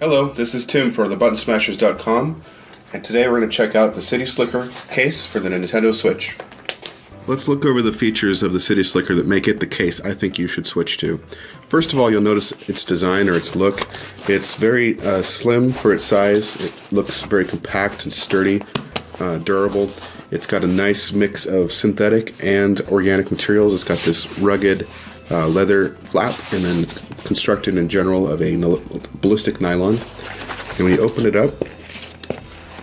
Hello, this is Tim for thebuttonsmashers.com, and today we're going to check out the CitySlicker case for the Nintendo Switch. Let's look over the features of the CitySlicker that make it the case I think you should switch to. First of all, you'll notice its design or its look. It's very slim for its size. It looks very compact and sturdy, durable. It's got a nice mix of synthetic and organic materials. It's got this rugged leather flap, and then it's constructed in general of a ballistic nylon. And when you open it up,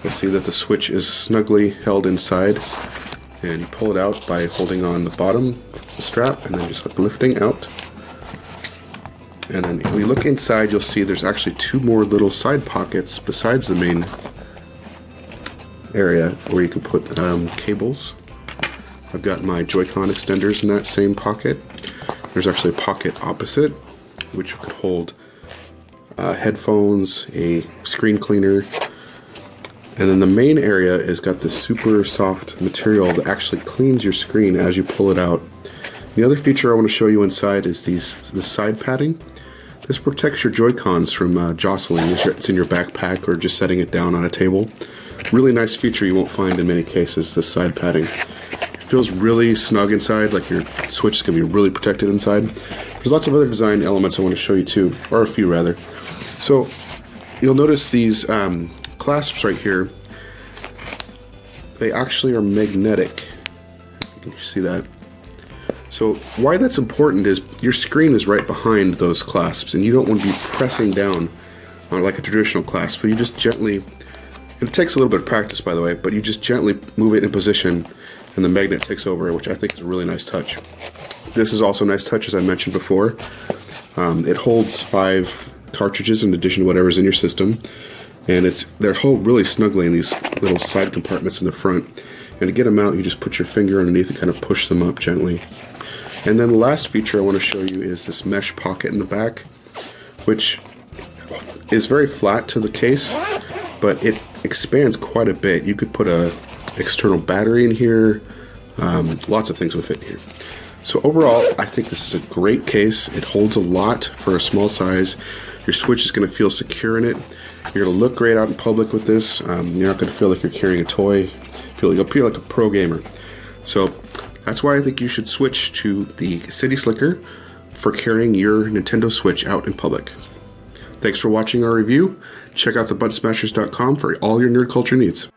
you'll see that the Switch is snugly held inside, and you pull it out by holding on the bottom strap and then just lifting out. And then when you look inside, you'll see there's actually two more little side pockets besides the main area where you can put cables. I've got my Joy-Con extenders in that same pocket. There's actually a pocket opposite, which could hold headphones, a screen cleaner, and then the main area has got this super soft material that actually cleans your screen as you pull it out. The other feature I want to show you inside is the side padding. This protects your Joy-Cons from jostling if it's in your backpack or just setting it down on a table. Really nice feature you won't find in many cases, this side padding. It feels really snug inside, like your Switch is going to be really protected inside. There's lots of other design elements I want to show you too, or a few rather. So you'll notice these clasps right here, they actually are magnetic. Can you see that? So why that's important is your screen is right behind those clasps, and you don't want to be pressing down on like a traditional clasp. So you just gently, and it takes a little bit of practice by the way, but you just gently move it in position and the magnet takes over, which I think is a really nice touch. This is also a nice touch, as I mentioned before. It holds 5 cartridges in addition to whatever's in your system, and they're held really snugly in these little side compartments in the front. And to get them out, you just put your finger underneath and kind of push them up gently. And then the last feature I want to show you is this mesh pocket in the back, which is very flat to the case, but it expands quite a bit. You could put a external battery in here, lots of things will fit here. So overall, I think this is a great case. It holds a lot for a small size. Your Switch is going to feel secure in it. You're going to look great out in public with this. You're not going to feel like you're carrying a toy. You'll feel like a pro gamer. So that's why I think you should switch to the CitySlicker for carrying your Nintendo Switch out in public. Thanks for watching our review. Check out thebuttonsmashers.com for all your nerd culture needs.